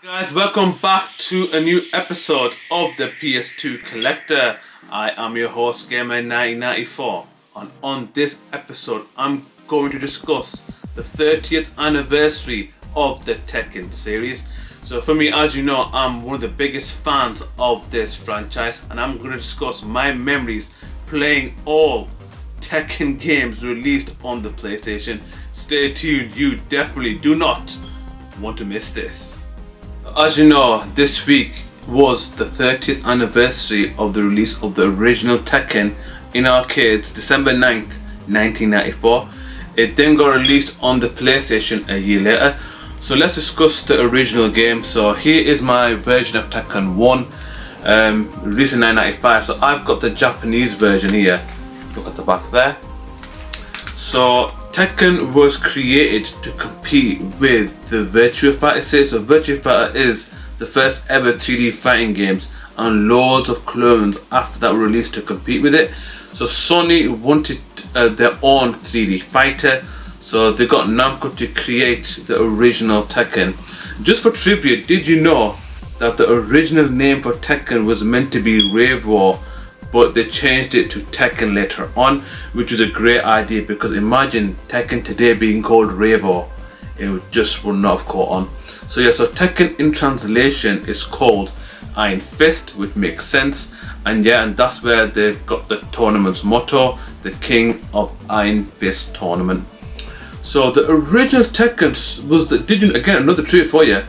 Guys, welcome back to a new episode of the PS2 Collector. I am your host Gamer1994, and on this episode I'm going to discuss the 30th anniversary of the Tekken series. So for me, as you know, I'm one of the biggest fans of this franchise, and I'm going to discuss my memories playing all Tekken games released on the PlayStation. Stay tuned, you definitely do not want to miss this. As you know, this week was the 30th anniversary of the release of the original Tekken in arcades, December 9th, 1994. It then got released on the PlayStation a year later. So let's discuss the original game. So here is my version of Tekken 1, released in 1995. So I've got the Japanese version here. Look at the back there. So Tekken was created to compete with the Virtua Fighter series. So Virtua Fighter is the first ever 3D fighting games, and loads of clones after that were released to compete with it. So Sony wanted their own 3D fighter, so they got Namco to create the original Tekken. Just for trivia, did you know that the original name for Tekken was meant to be Rave War, but they changed it to Tekken later on, which was a great idea, because imagine Tekken today being called Rave War. It would not have caught on. So yeah, so Tekken in translation is called Iron Fist, which makes sense. And yeah, and that's where they got the tournament's motto, the King of Iron Fist Tournament. So the original Tekken was again another trivia for you,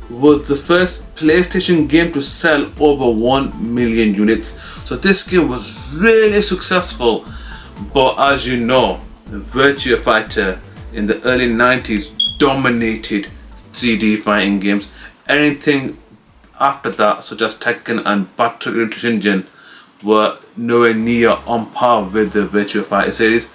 was the first PlayStation game to sell over 1 million units. So this game was really successful, but as you know, Virtua Fighter in the early 90s dominated 3D fighting games. Anything after that, such as Tekken and Battle Engine, were nowhere near on par with the Virtua Fighter series.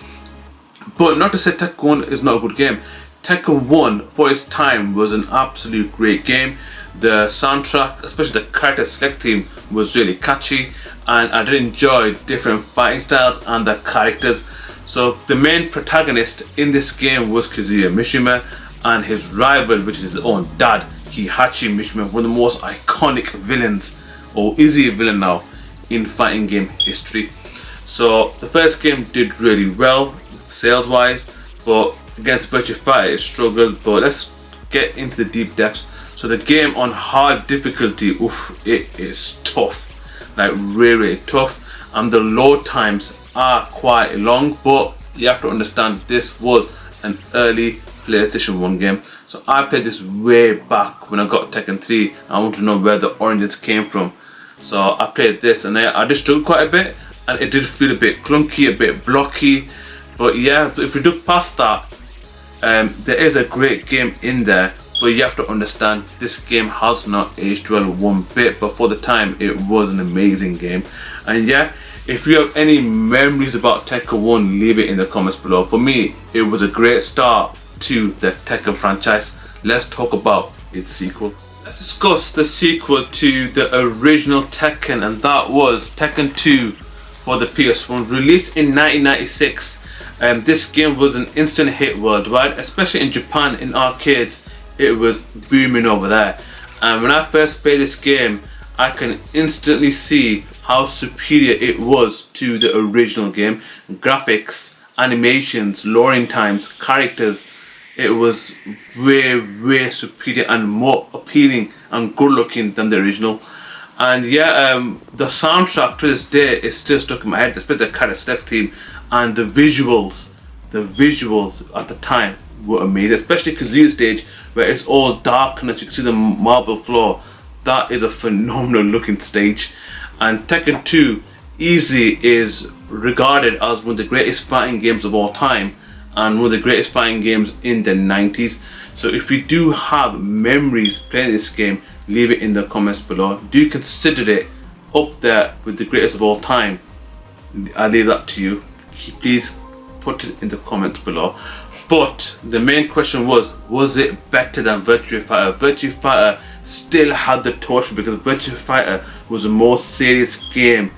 But not to say Tekken 1 is not a good game. Tekken 1 for its time was an absolute great game. The soundtrack, especially the character select theme, was really catchy, and I did enjoy different fighting styles and the characters. So the main protagonist in this game was Kazuya Mishima, and his rival, which is his own dad, Heihachi Mishima, one of the most iconic villains, or is he a villain now, in fighting game history. So the first game did really well sales wise, but against Virtua Fighter it struggled. But let's get into the deep depths. So the game on hard difficulty, it is tough, like really tough, and the load times are quite long. But you have to understand, this was an early PlayStation 1 game. So I played this way back when I got Tekken 3. I want to know where the origins came from. So I played this, and I did struggle quite a bit, and it did feel a bit clunky, a bit blocky. But yeah, if we look past that, there is a great game in there, but you have to understand this game has not aged well one bit, but for the time it was an amazing game. And yeah, if you have any memories about Tekken 1, leave it in the comments below. For me, it was a great start to the Tekken franchise. Let's talk about its sequel. Let's discuss the sequel to the original Tekken, and that was Tekken 2 for the PS1, released in 1996. This game was an instant hit worldwide, especially in Japan. In arcades, it was booming over there. And when I first played this game, I can instantly see how superior it was to the original game. Graphics, animations, loading times, characters, it was way superior and more appealing and good looking than the original. And yeah, the soundtrack to this day is still stuck in my head, especially the character select theme. And the visuals at the time were amazing, especially Kazuya's stage, where it's all darkness. You can see the marble floor. That is a phenomenal looking stage. And Tekken 2 easily is regarded as one of the greatest fighting games of all time, and one of the greatest fighting games in the 90s. So if you do have memories playing this game, leave it in the comments below. Do you consider it up there with the greatest of all time? I leave that to you. Please put it in the comments below. But the main question was it better than Virtua Fighter? Virtua Fighter still had the torch, because Virtua Fighter was a more serious game,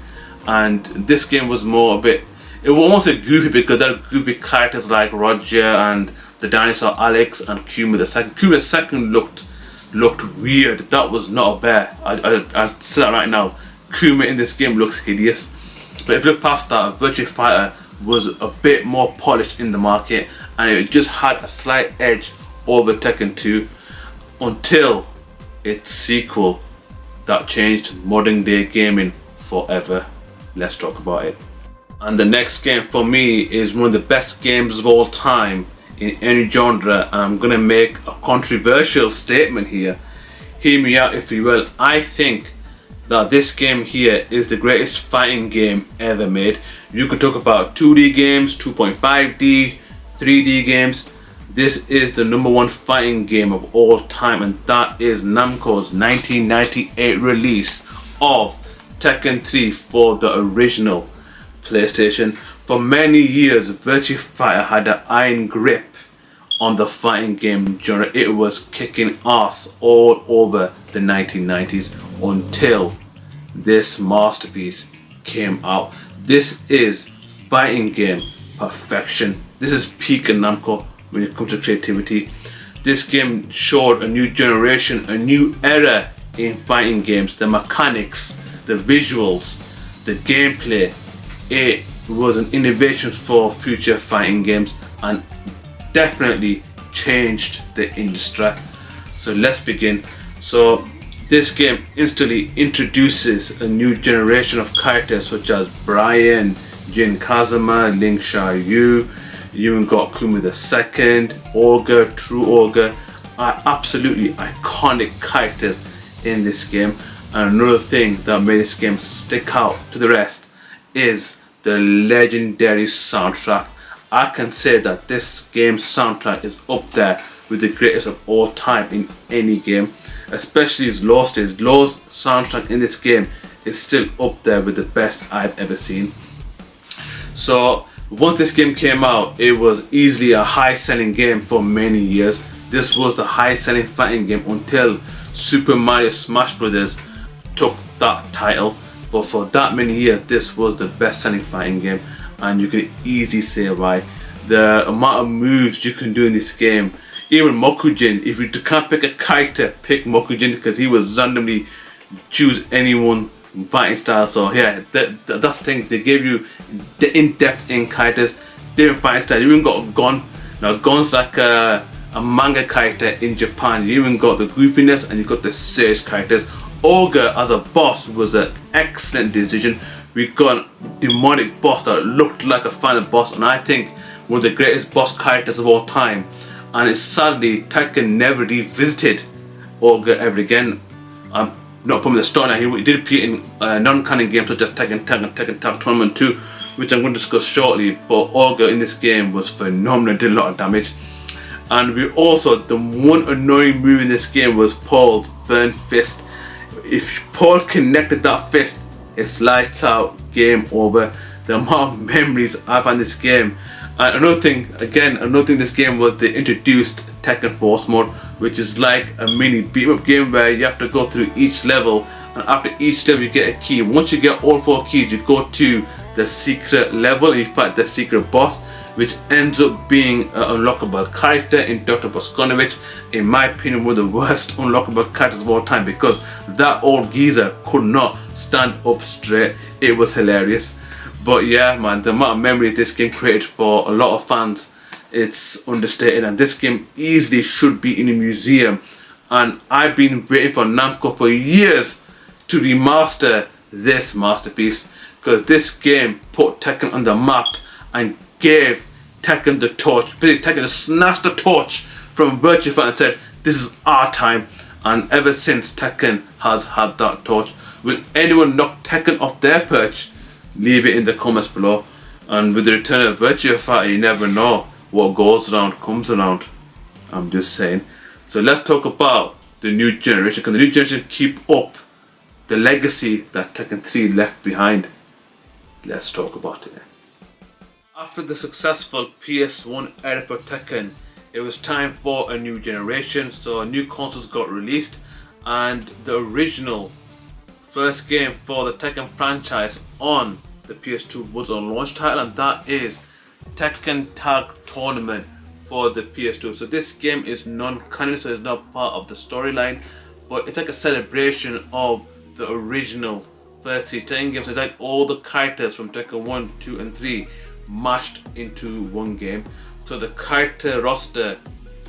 and this game was more a bit, it was almost a goofy, because there are goofy characters like Roger and the dinosaur Alex and Kuma the second. Kuma the second looked looked weird. That was not a bear. I say that right now. Kuma in this game looks hideous. But if you look past that, Virtua Fighter was a bit more polished in the market, and it just had a slight edge over Tekken 2 until its sequel that changed modern day gaming forever. Let's talk about it. And the next game for me is one of the best games of all time in any genre, and I'm gonna make a controversial statement here. Hear me out if you will. I think that this game here is the greatest fighting game ever made. You could talk about 2D games, 2.5D, 3D games. This is the #1 fighting game of all time, and that is Namco's 1998 release of Tekken 3 for the original PlayStation. For many years, Virtua Fighter had an iron grip on the fighting game genre. It was kicking ass all over the 1990s until this masterpiece came out. This is fighting game perfection. This is peak Namco when it comes to creativity. This game showed a new generation, a new era in fighting games. The mechanics, the visuals, the gameplay. It was an innovation for future fighting games and definitely changed the industry. So let's begin. So this game instantly introduces a new generation of characters such as Brian, Jin Kazama, Ling Xiaoyu. You even got Kuma the Second, Ogre, True Ogre, are absolutely iconic characters in this game. And another thing that made this game stick out to the rest is the legendary soundtrack. I can say that this game's soundtrack is up there with the greatest of all time in any game, especially its low stage. Low's soundtrack in this game is still up there with the best I've ever seen. So once this game came out, it was easily a high selling game for many years. This was the high selling fighting game until Super Mario Smash Bros. Took that title. But for that many years, this was the best selling fighting game, and you can easily say why. The amount of moves you can do in this game, even Mokujin, if you can't pick a character, pick Mokujin, because he was randomly choose anyone fighting style. So yeah, that's the thing, they gave you the in-depth in characters, different fighting style. You even got Gon. Now Gon's like a manga character in Japan. You even got the goofiness and you got the serious characters. Ogre as a boss was an excellent decision. We got a demonic boss that looked like a final boss, and I think one of the greatest boss characters of all time. And it's sadly Tekken never revisited Ogre ever again. I'm not putting the story now. He did appear in non-canon games such as Tekken Tag Tournament 2, which I'm going to discuss shortly. But Ogre in this game was phenomenal, did a lot of damage. And we also, the one annoying move in this game was Paul's burn fist. If Paul connected that fist, it's lights out, game over. The amount of memories I've had in this game. And another thing this game was they introduced Tekken Force Mode, which is like a mini beat 'em up game where you have to go through each level, and after each level you get a key. Once you get all 4 keys, you go to the secret level and you fight the secret boss, which ends up being an unlockable character in Dr. Boskonovich. In my opinion, one of the worst unlockable characters of all time, because that old geezer could not stand up straight. It was hilarious. But yeah man, the amount of memories this game created for a lot of fans, it's understated, and this game easily should be in a museum. And I've been waiting for Namco for years to remaster this masterpiece, because this game put Tekken on the map and gave Tekken the torch. Basically, Tekken snatched the torch from Virtua Fighter and said, this is our time. And ever since, Tekken has had that torch. Will anyone knock Tekken off their perch? Leave it in the comments below. And with the return of Virtua Fighter, you never know what goes around comes around. I'm just saying. So let's talk about the new generation. Can the new generation keep up the legacy that Tekken 3 left behind? Let's talk about it. After the successful PS1 era for Tekken, it was time for a new generation. So new consoles got released, and the original first game for the Tekken franchise on the PS2 was a launch title, and that is Tekken Tag Tournament for the PS2. So this game is non-canon, so it's not part of the storyline, but it's like a celebration of the original first three Tekken games. It's like all the characters from Tekken 1, 2 and 3 mashed into one game. So the character roster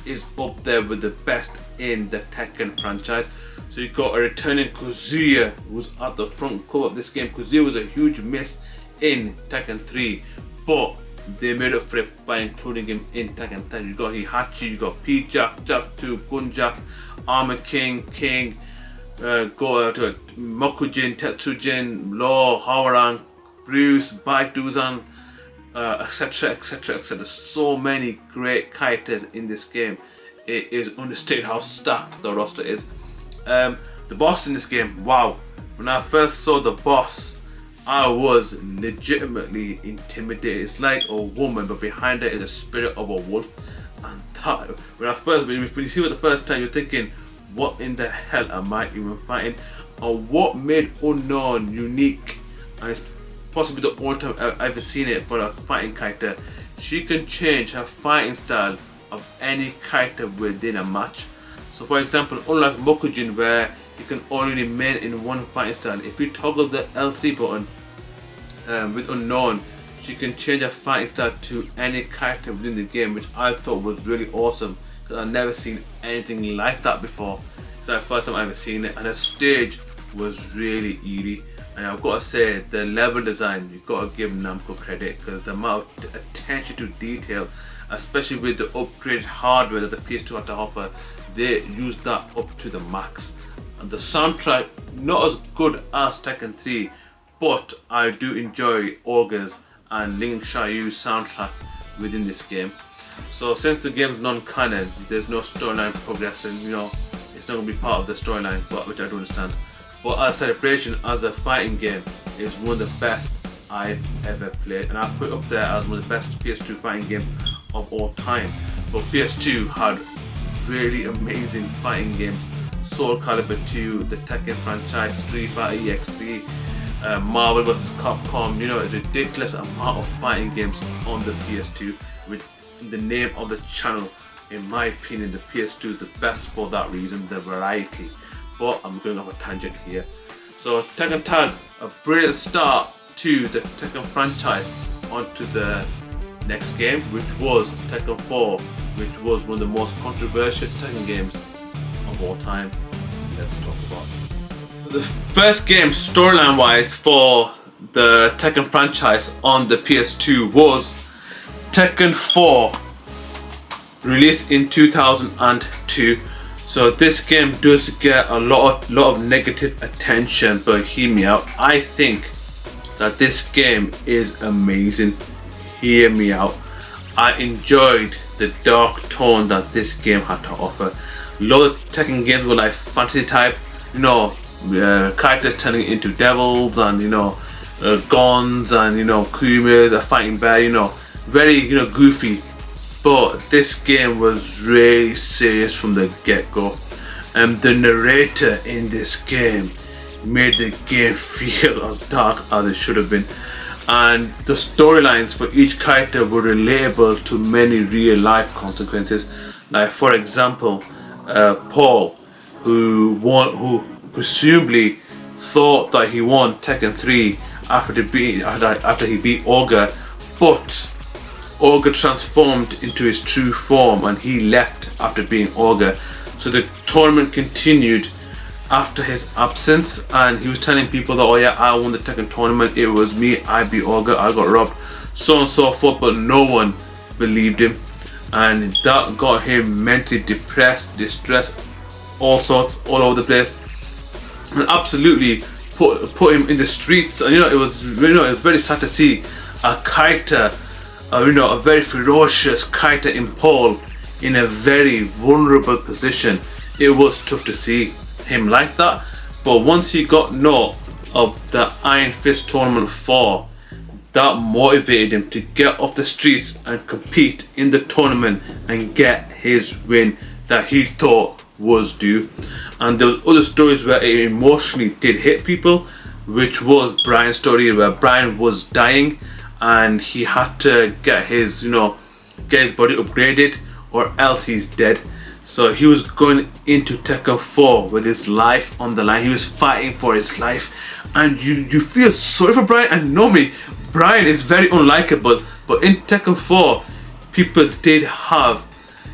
is up there with the best in the Tekken franchise. So you got a returning Kazuya, who's at the front cover of this game. Kazuya was a huge miss in Tekken 3, but they made up for it by including him in Tekken 10. You got Heihachi, you got P-Jack, Jack-2, Gunjack, Armor King, go to Mokujin, Tetsujin, Law, Hawarang, Bruce, Baiduzan, etc, etc, etc. So many great characters in this game. It is understated how stacked the roster is. The boss in this game, wow. When I first saw the boss, I was legitimately intimidated. It's like a woman, but behind her is a spirit of a wolf. And that, when you see it the first time, you're thinking, what in the hell am I even fighting? And what made Unknown unique, and it's possibly the only time I've ever seen it for a fighting character, she can change her fighting style of any character within a match. So for example, unlike Mokujin, where you can only remain in one fighting style, if you toggle the L3 button with Unknown, she can change her fighting style to any character within the game, which I thought was really awesome, because I've never seen anything like that before. It's the first time I've ever seen it, and the stage was really eerie. And I've got to say, the level design, you've got to give Namco credit, because the amount of attention to detail, especially with the upgraded hardware that the PS2 had to offer, they used that up to the max. And the soundtrack, not as good as Tekken 3, but I do enjoy Ogre's and Ling Xiaoyu's soundtrack within this game. So since the game is non-canon, there's no storyline progressing, it's not going to be part of the storyline, but which I don't understand. But as Celebration, as a fighting game, is one of the best I've ever played, and I put it up there as one of the best PS2 fighting games of all time. But PS2 had really amazing fighting games: Soul Calibur 2, the Tekken franchise, Street Fighter EX3, Marvel vs. Capcom. A ridiculous amount of fighting games on the PS2, which in the name of the channel, in my opinion, the PS2 is the best for that reason, the variety. But I'm going off a tangent here. So Tekken Tag, a brilliant start to the Tekken franchise onto the next game, which was Tekken 4, which was one of the most controversial Tekken games of all time. Let's talk about it. So the first game, storyline wise, for the Tekken franchise on the PS2 was Tekken 4, released in 2002. So this game does get a lot of negative attention, but hear me out. I think that this game is amazing. Hear me out. I enjoyed the dark tone that this game had to offer. A lot of Tekken games were like fantasy type, characters turning into devils, and guns, and Kumas, a fighting bear, very goofy. But this game was really serious from the get-go, and the narrator in this game made the game feel as dark as it should have been. And the storylines for each character were relatable to many real-life consequences. Like for example, Paul, who presumably thought that he won Tekken 3 after he beat Ogre, but Ogre transformed into his true form and he left after being Ogre. So the tournament continued after his absence, and he was telling people that, oh yeah, I won the Tekken tournament, it was me, I beat Ogre, I got robbed, so on and so forth, but no one believed him, and that got him mentally depressed, distressed, all sorts, all over the place, and absolutely put him in the streets. And it was very sad to see a character, a very ferocious character in Paul, in a very vulnerable position. It was tough to see him like that. But once he got note of the Iron Fist Tournament 4, that motivated him to get off the streets and compete in the tournament and get his win that he thought was due. And there was other stories where it emotionally did hit people, which was Brian's story, where Brian was dying and he had to get his body upgraded, or else he's dead. So he was going into Tekken 4 with his life on the line. He was fighting for his life, and you feel sorry for Brian. And normally Brian is very unlikable, but in Tekken 4 people did have,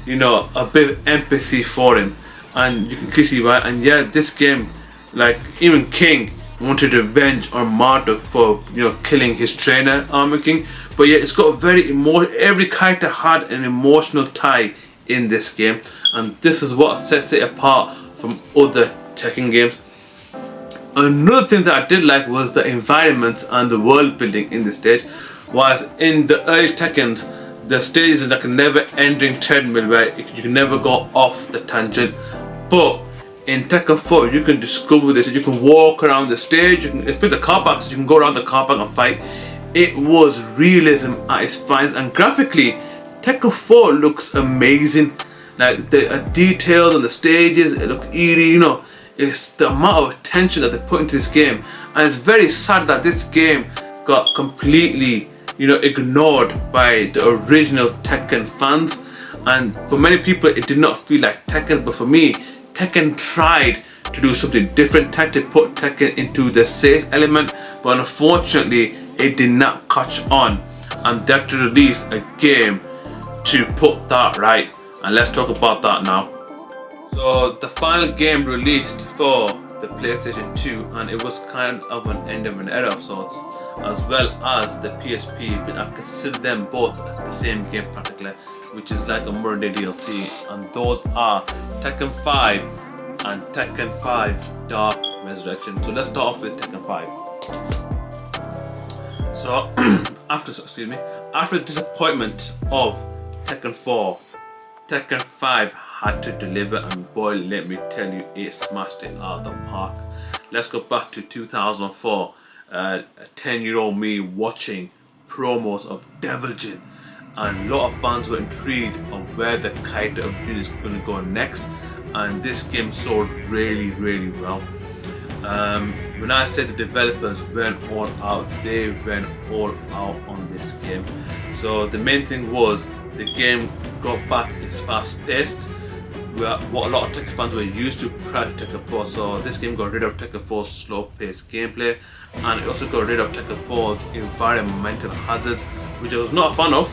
you know, a bit of empathy for him, and you can clearly see why. And yeah, this game, like, even King wanted revenge on Marduk for, you know, killing his trainer, Armor King. But yeah, it's got every character had an emotional tie in this game, and this is what sets it apart from other Tekken games. Another thing that I did like was the environments and the world building in the stage. Whereas in the early Tekkens, the stage is like a never-ending treadmill where you can never go off the tangent. But in Tekken 4, you can discover this. You can walk around the stage. You can, especially the car parks, you can go around the car park and fight. It was realism at its finest, and graphically, Tekken 4 looks amazing. Like, the details on the stages, it looks eerie. You know, it's the amount of attention that they put into this game, and it's very sad that this game got completely, you know, ignored by the original Tekken fans. And for many people, it did not feel like Tekken, but for me, Tekken tried to do something different, tried to put Tekken into the safe element, but unfortunately it did not catch on, and they had to release a game to put that right. And let's talk about that now. So the final game released for the PlayStation 2, and it was kind of an end of an era of sorts, as well as the PSP, but I consider them both the same game practically, which is like a modern day DLC, and those are Tekken 5 and Tekken 5 Dark Resurrection. So let's start off with Tekken 5. So after the disappointment of Tekken 4, Tekken 5 had to deliver, and boy, let me tell you, it smashed it out of the park. Let's go back to 2004, a 10-year-old me watching promos of Devil Jin, and a lot of fans were intrigued on where the character of Jin is going to go next, and this game sold really, really well. When I said the developers went all out, they went all out on this game. So the main thing was the game got back its fast paced, what a lot of Tekken fans were used to prior to Tekken 4. So this game got rid of Tekken 4's slow paced gameplay, and it also got rid of Tekken 4's environmental hazards, which I was not a fan of,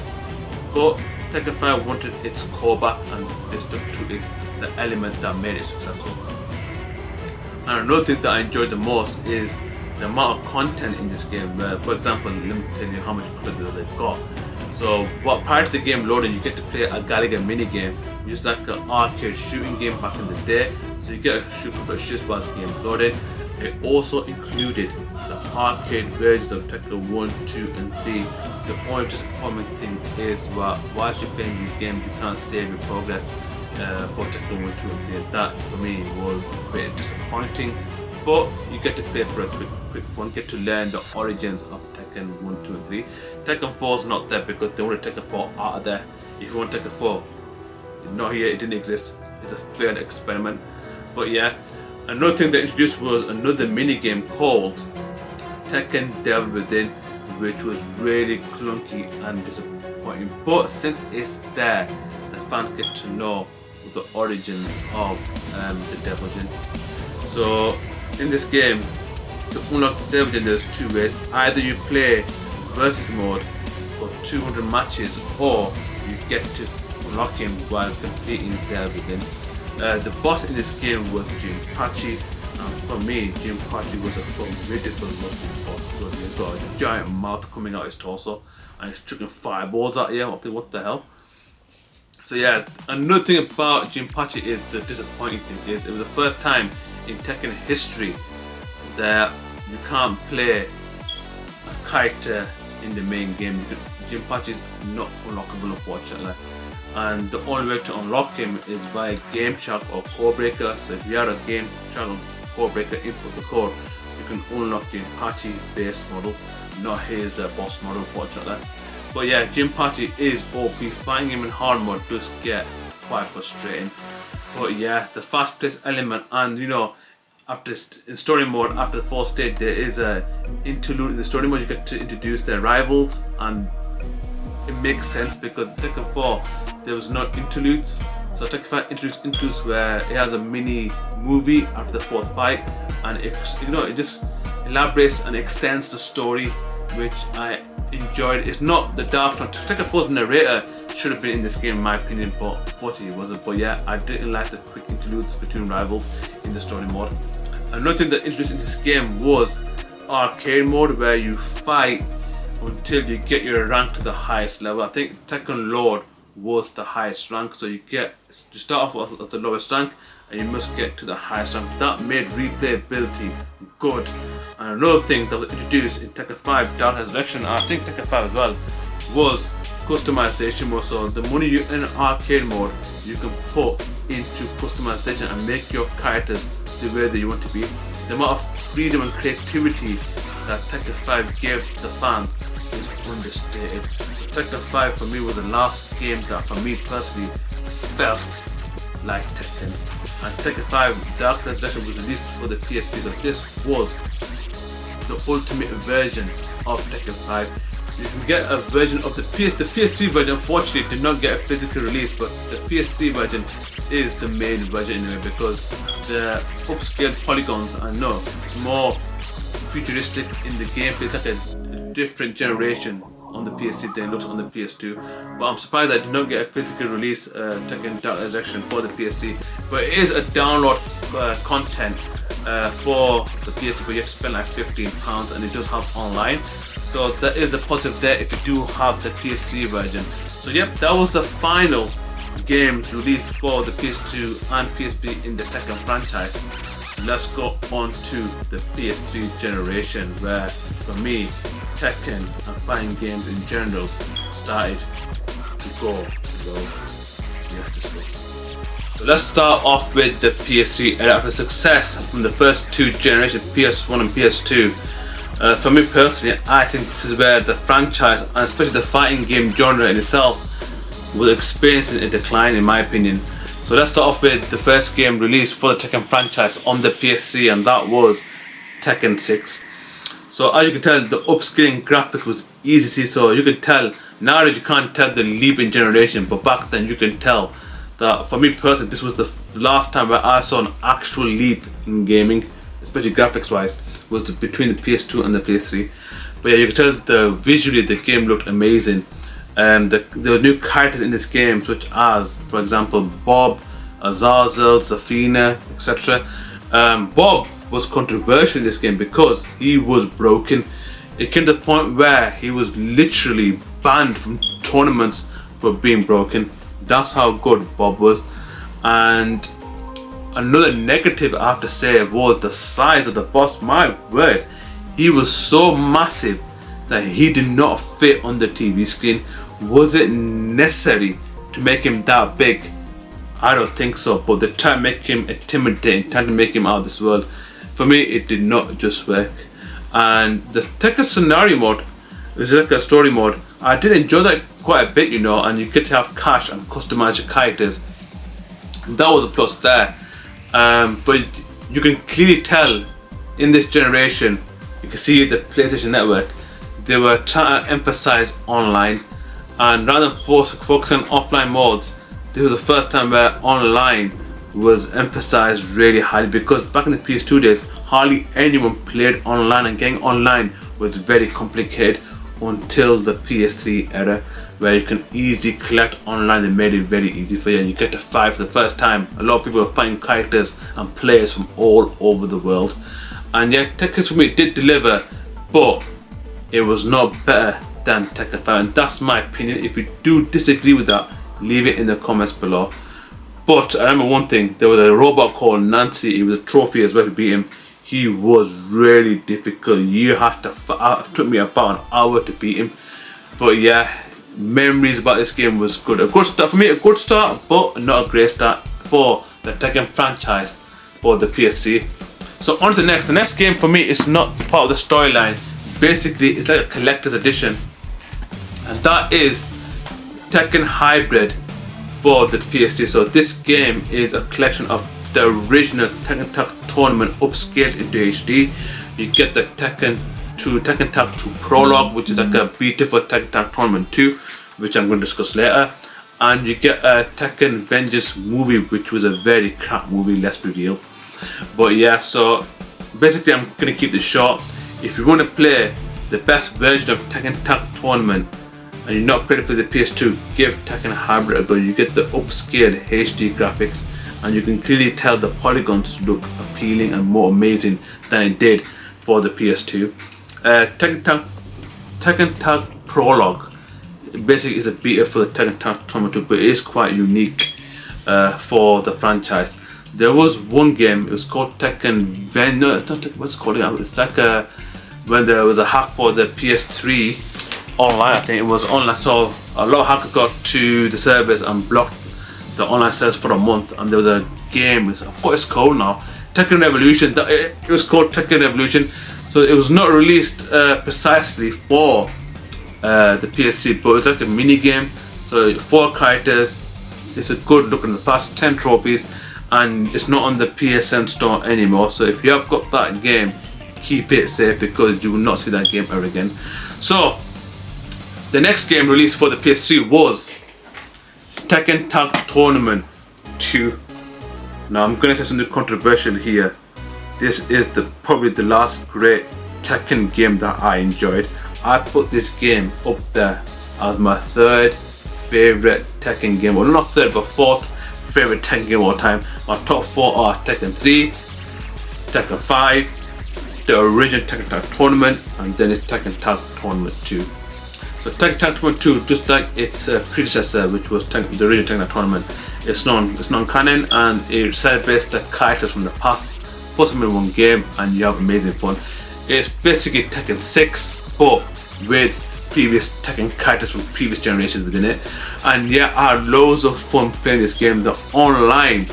but Tekken 5 wanted its core back, and they stuck to it, the element that made it successful. And another thing that I enjoyed the most is the amount of content in this game. For example, let me tell you how much content they've got. So, prior to the game loading, you get to play a Gallagher minigame, which is like an arcade shooting game back in the day. So you get a couple of shifts while the game loaded. It also included the arcade versions of Tekken 1, 2 and 3. The only disappointment thing is whilst you're playing these games, you can't save your progress for Tekken 1, 2 and 3. And that for me was a bit disappointing. But you get to play for a quick fun, get to learn the origins of Tekken 1, 2 and 3. Tekken 4 is not there because they want to Tekken 4 out of there. If you want Tekken 4, not here, it didn't exist. It's a failed experiment. But yeah, another thing they introduced was another minigame called Tekken Devil Within, which was really clunky and disappointing. But since it's there, the fans get to know the origins of the Devil Jin. So in this game, to unlock Devil Jin, there's two ways. Either you play versus mode for 200 matches, or you get to unlock him while completing Devil Within. The boss in this game was Jinpachi, and for me, Jinpachi was a formidable looking boss. He's got a giant mouth coming out his torso, and he's chucking fireballs at you. I'm thinking, what the hell? So yeah, another thing about Jinpachi is the disappointing thing is it was the first time in Tekken history that you can't play a character in the main game. Jinpachi is not unlockable, unfortunately, and the only way to unlock him is via Game Shark or Codebreaker. So if you have a Game Shark or Codebreaker, input the code, you can unlock Jinpachi's base model, not his boss model, unfortunately. But yeah, Jinpachi is OP. Fighting him in hard mode does get quite frustrating. But yeah, the fast-paced element, and you know, after in story mode, after the fourth stage, there is a interlude in the story mode. You get to introduce their rivals, and it makes sense because Tekken 4 there was no interludes. So Tekken 5 introduced interludes where it has a mini movie after the fourth fight, and it just elaborates and extends the story, which I enjoyed. It's not the Dark Knight. Tekken 4's narrator should have been in this game in my opinion, but unfortunately it wasn't. But yeah, I didn't like the quick interludes between rivals in the story mode. Another thing that introduced into this game was arcade mode, where you fight until you get your rank to the highest level. I think Tekken Lord was the highest rank, so you start off at the lowest rank and you must get to the highest rank. That made replayability good. And another thing that was introduced in Tekken 5 Dark Resurrection, and I think Tekken 5 as well, was customization mode. So the money you earn in arcade mode, you can put into customization and make your characters the way that you want to be. The amount of freedom and creativity that Tekken 5 gave the fans is understated. Tekken 5 for me was the last game that for me personally felt like Tekken. And Tekken 5 Dark Resurrection was released for the PSP, so this was the ultimate version of Tekken 5. You can get a version of the PS3 version unfortunately did not get a physical release, but the PS3 version is the main version anyway, because the upscaled polygons are more futuristic in the gameplay. It's like a different generation on the PS3 than it looks on the PS2. But I'm surprised I did not get a physical release Tekken Dark Resurrection for the PS3. But it is a download content for the PS3, but you have to spend like £15 and it does have online. So that is a positive there if you do have the PS3 version. So yep, that was the final games released for the PS2 and PSP in the Tekken franchise. Let's go on to the PS3 generation, where for me Tekken and fighting games in general started to go low. Let's discuss. So let's start off with the PS3 era. After success from the first two generations, PS1 and PS2, for me personally, I think this is where the franchise, and especially the fighting game genre in itself, was experiencing a decline in my opinion. So let's start off with the first game released for the Tekken franchise on the PS3, and that was Tekken 6. So as you can tell, the upscaling graphics was easy to see, so you can tell, now that you can't tell the leap in generation, but back then you can tell that for me personally, this was the last time where I saw an actual leap in gaming, especially graphics wise, was between the PS2 and the PS3. But yeah, you can tell visually the game looked amazing. There were new characters in this game, such as, for example, Bob, Azazel, Zafina, etc. Bob was controversial in this game because he was broken. It came to the point where he was literally banned from tournaments for being broken. That's how good Bob was. And another negative I have to say was the size of the boss. My word, he was so massive that he did not fit on the TV screen. Was it necessary to make him that big? I don't think so, but they tried to make him intimidating, trying to make him out of this world. For me, it did not just work. And the Tekken scenario mode, which is like a story mode, I did enjoy that quite a bit, and you get to have cash and customize your characters. That was a plus there. But you can clearly tell in this generation, you can see the PlayStation Network, they were trying to emphasize online, and rather than focusing on offline modes, this was the first time where online was emphasized really highly, because back in the PS2 days, hardly anyone played online, and getting online was very complicated until the PS3 era, where you can easily collect online. They made it very easy for you, and you get to fight for the first time. A lot of people are finding characters and players from all over the world. And yeah, Tekken for me did deliver, but it was not better than Tekken 5, and that's my opinion. If you do disagree with that, leave it in the comments below. But I remember one thing, there was a robot called Nancy. He was a trophy as well to beat him. He was really difficult. You had to it took me about an hour to beat him. But yeah, memories about this game was good. A good start for me, a good start, but not a great start for the Tekken franchise for the PS3. So on to the next. The next game for me is not part of the storyline. Basically, it's like a collector's edition, and that is Tekken Hybrid for the PS3. So this game is a collection of the original Tekken Tag Tournament upscaled into HD. You get the Tekken Tag 2 Prologue, which is like a beautiful Tekken Tag Tournament 2, which I'm going to discuss later. And you get a Tekken Vengeance movie, which was a very crap movie, let's be real. But yeah, so basically I'm going to keep this short. If you want to play the best version of Tekken Tag Tournament and you're not playing it for the PS2, give Tekken Hybrid a go. You get the upscaled HD graphics and you can clearly tell the polygons look appealing and more amazing than it did for the PS2. Tekken Tag Prologue basically is a beta for the Tekken Tag Tournament 2, but it is quite unique for the franchise. There was one game, it was called Tekken no, it's not Tekken, what's it called now? It's like when there was a hack for the PS3 online, I think it was online, so a lot of hackers got to the servers and blocked the online servers for a month, and there was a game, I forgot what it's called now, Tekken Revolution, it was called Tekken Revolution. So it was not released precisely for the PS3, but it's like a mini game. So 4 characters, it's a good look in the past, 10 trophies, and it's not on the PSN store anymore. So if you have got that game, keep it safe because you will not see that game ever again. So the next game released for the PS3 was Tekken Tag Tournament 2. Now I'm going to say something controversial here. This is probably the last great Tekken game that I enjoyed. I put this game up there as my 3rd favorite Tekken game. Well, not 3rd, but 4th favorite Tekken game of all time. My top 4 are Tekken 3, Tekken 5, the original Tekken Tag Tournament, and then it's Tekken Tag Tournament 2. So Tekken Tag Tournament 2, just like its predecessor, which was the original Tekken Tag Tournament, it's non-canon and it celebrates the characters from the past. Put them in one game and you have amazing fun. It's basically Tekken 6 but with previous Tekken characters from previous generations within it. And yeah, I had loads of fun playing this game. The online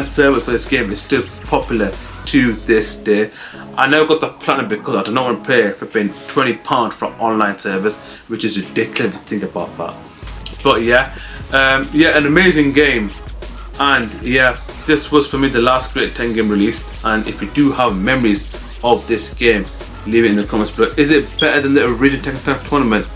server for this game is still popular to this day. I never got the platinum because I do not want to play for paying £20 for online servers, which is ridiculous if you think about that. But yeah, an amazing game. And yeah, this was for me the last great Tekken game released. And if you do have memories of this game, leave it in the comments below. Is it better than the original Tekken Tag Tournament?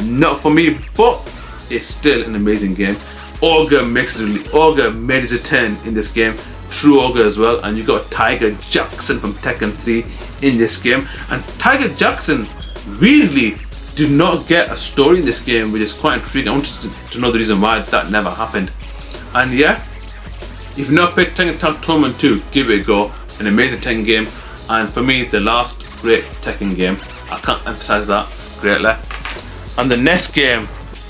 Not for me, but it's still an amazing game. Ogre made his return in this game, True Ogre as well, and you got Tiger Jackson from Tekken 3 in this game. And Tiger Jackson really did not get a story in this game, which is quite intriguing. I wanted to know the reason why that never happened. And yeah, if you've not played Tekken Tag Tournament 2, give it a go. An amazing Tekken game, and for me the last great Tekken game. I can't emphasize that greatly. And the next game,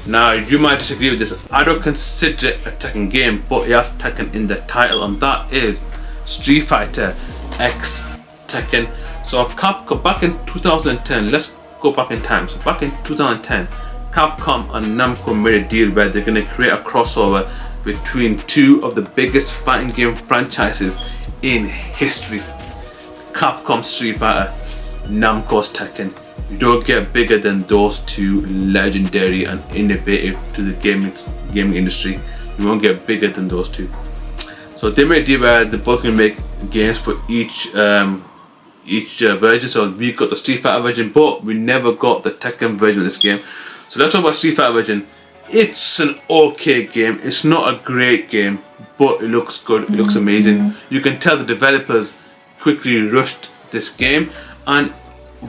now you might disagree with this, I don't consider it a Tekken game, but it has Tekken in the title, and that is Street Fighter X Tekken. So Capcom, back in 2010, let's go back in time. So back in 2010, Capcom and Namco made a deal where they're going to create a crossover between two of the biggest fighting game franchises in history. Capcom Street Fighter, Namco's Tekken. You don't get bigger than those two legendary and innovative to the gaming industry. You won't get bigger than those two. So they made a deal where they're both going to make games for each version. So we got the Street Fighter version, but we never got the Tekken version of this game. So let's talk about Street Fighter version. It's an okay game. It's not a great game, but it looks good. It looks amazing. You can tell the developers quickly rushed this game. And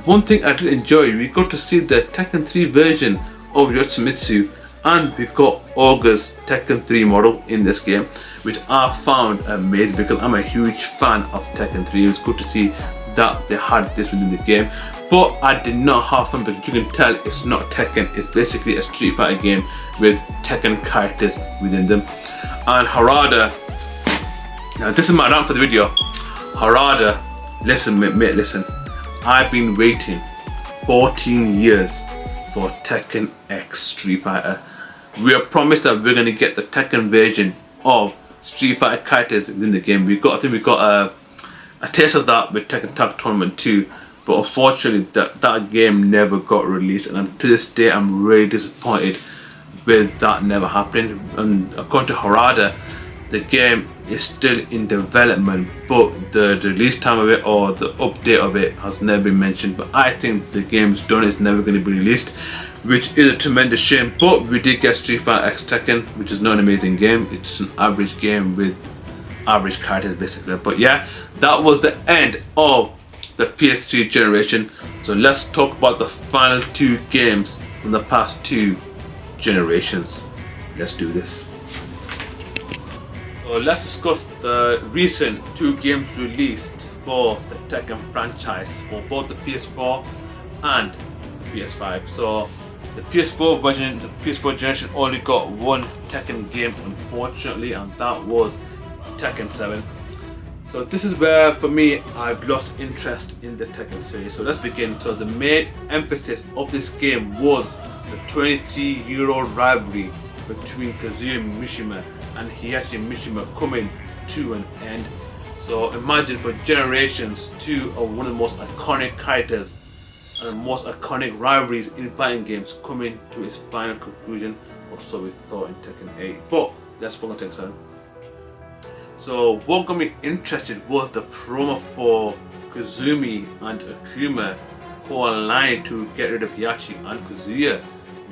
one thing I did enjoy, we got to see the Tekken 3 version of Yoshimitsu, and we got Ogre's Tekken 3 model in this game, which I found amazing because I'm a huge fan of Tekken 3. It was good to see that they had this within the game. But I did not have fun because you can tell it's not Tekken. It's basically a Street Fighter game with Tekken characters within them. And Harada, now this is my rant for the video. Harada, listen mate, listen. I've been waiting 14 years for Tekken X Street Fighter. We are promised that we're going to get the Tekken version of Street Fighter characters within the game. I think we got a taste of that with Tekken Tag Tournament 2. But unfortunately, that game never got released, and to this day, I'm really disappointed with that never happening. And according to Harada, the game is still in development, but the release time of it or the update of it has never been mentioned. But I think the game's done. It's never going to be released. which is a tremendous shame. But we did get Street Fighter X Tekken, which is not an amazing game. It's an average game with average characters basically. But yeah, that was the end of the PS3 generation. So let's talk about the final two games from the past two generations. Let's do this. So let's discuss the recent two games released for the Tekken franchise for both the PS4 and the PS5. So the PS4 version, the PS4 generation only got one Tekken game, unfortunately, and that was Tekken 7. So this is where, for me, I've lost interest in the Tekken series. So let's begin. So the main emphasis of this game was the 23-year-old rivalry between Kazuya Mishima and Heihachi Mishima coming to an end. So imagine, for generations, two of one of the most iconic characters and the most iconic rivalries in fighting games coming to its final conclusion, or so we thought in Tekken 8. But let's focus on Tekken 7. So what got me interested was the promo for Kazumi and Akuma, who aligned to get rid of Heihachi and Kazuya.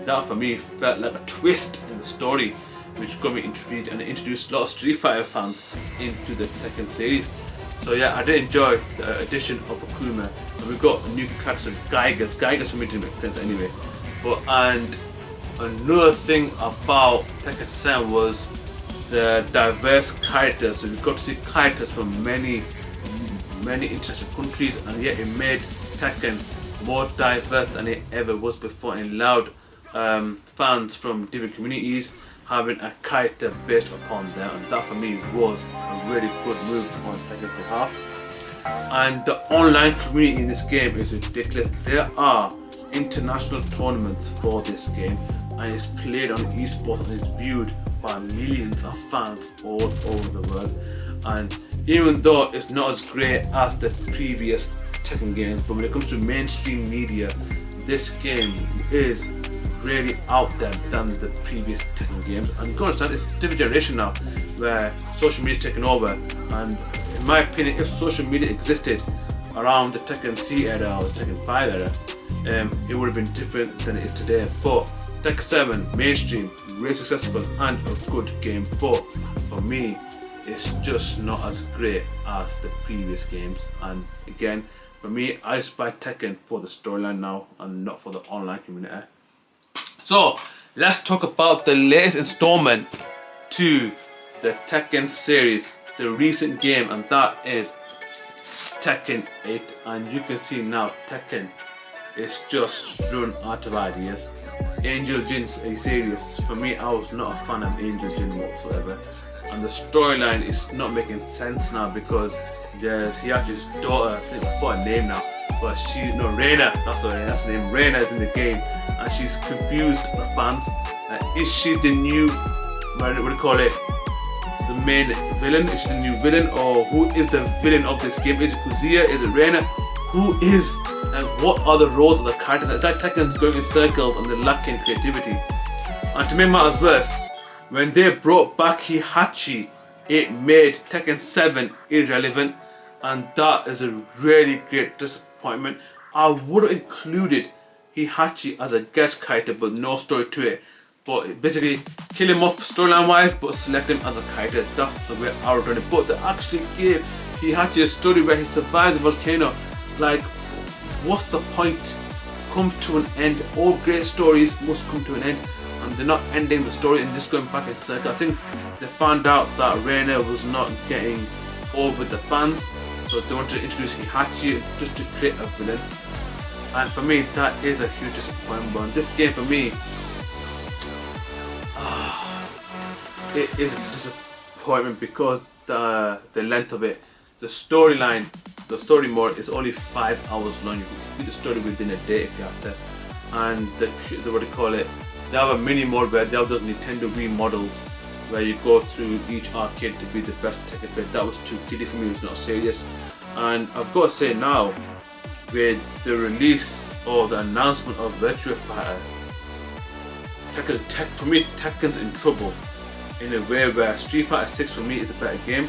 That for me felt like a twist in the story, which got me intrigued and introduced a lot of Street Fighter fans into the Tekken series. So yeah, I did enjoy the addition of Akuma, and we got new characters, Geiger's for me didn't make sense anyway. But and another thing about Tekken 7 was the diverse characters. So we got to see characters from many international countries, and yet it made Tekken more diverse than it ever was before, and allowed fans from different communities having a character based upon them, and that for me was a really good move on Tekken's behalf. And the online community in this game is ridiculous. There are international tournaments for this game, and it's played on esports and it's viewed by millions of fans all over the world. And even though it's not as great as the previous Tekken games, but when it comes to mainstream media, this game is really out there than the previous Tekken games. And you can understand it's a different generation now, where social media is taking over. And in my opinion, if social media existed around the Tekken 3 era or the Tekken 5 era, it would have been different than it is today. But Tekken 7, mainstream, really successful and a good game, but for me, it's just not as great as the previous games. And again, for me, I just buy Tekken for the storyline now and not for the online community. So let's talk about the latest installment to the Tekken series, the recent game, and that is Tekken 8. And you can see now Tekken is just run out of ideas. Angel Jin's a serious. For me, I was not a fan of Angel Jin whatsoever, and the storyline is not making sense now because there's Heihachi's daughter, I think I forgot her name now, but Reina, that's the name. Reina is in the game, and she's confused the fans. Is she the new, what do you call it, the main villain? Is she the new villain, or who is the villain of this game? Is it Kazuya? Is it Reina? Who is, and what are the roles of the characters? It's like Tekken's going in circles and they're lacking creativity. And to make matters worse, when they brought back Heihachi, it made Tekken 7 irrelevant, and that is a really great disappointment. I would have included Heihachi as a guest character but no story to it. But basically kill him off storyline wise but select him as a character. That's the way I would have done it. But they actually gave Heihachi a story where he survives the volcano. Like, what's the point? Come to an end. All great stories must come to an end, and they're not ending the story and just going back in circles. I think they found out that Reina was not getting over the fans, so they wanted to introduce Heihachi just to create a villain. And for me, that is a huge disappointment. But this game, for me, it is a disappointment because the length of it, the storyline. The story mode is only 5 hours long. You can complete the story within a day if you have to. And what do you call it? They have a mini mode where they have those Nintendo Wii models where you go through each arcade to be the best Tekken player. That was too kiddie for me. It was not serious. And I've got to say now, with the release or the announcement of Virtua Fighter, for me, Tekken's in trouble in a way where Street Fighter 6 for me is a better game.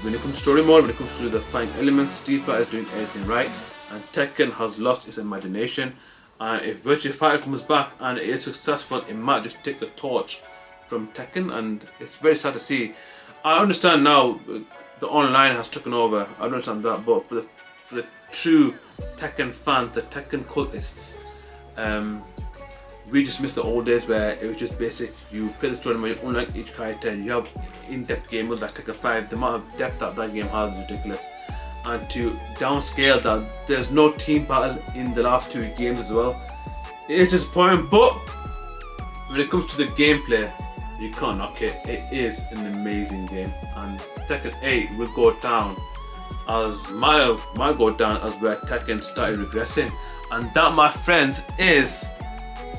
When it comes to story mode, when it comes to the fighting elements, Street Fighter is doing everything right, and Tekken has lost its imagination. and if Virtua Fighter comes back and it is successful, it might just take the torch from Tekken, and it's very sad to see. I understand now the online has taken over. I understand that, but for the true Tekken fans, the Tekken cultists, we just miss the old days where it was just basic. You play the story mode, you unlock each character, and you have in-depth game modes like Tekken 5. The amount of depth that game has is ridiculous. And to downscale that, there's no team battle in the last 2 games as well. It is disappointing, but when it comes to the gameplay, you can't knock it. It is an amazing game, and Tekken 8 will go down as might go down as where Tekken started regressing. And that, my friends, is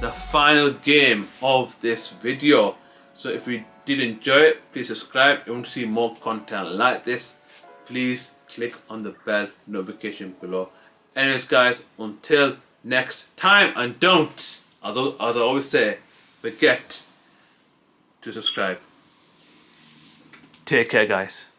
the final game of this video. So if you did enjoy it, please subscribe. If you want to see more content like this, please click on the bell notification below. Anyways guys, until next time, and don't, as I always say, forget to subscribe. Take care guys.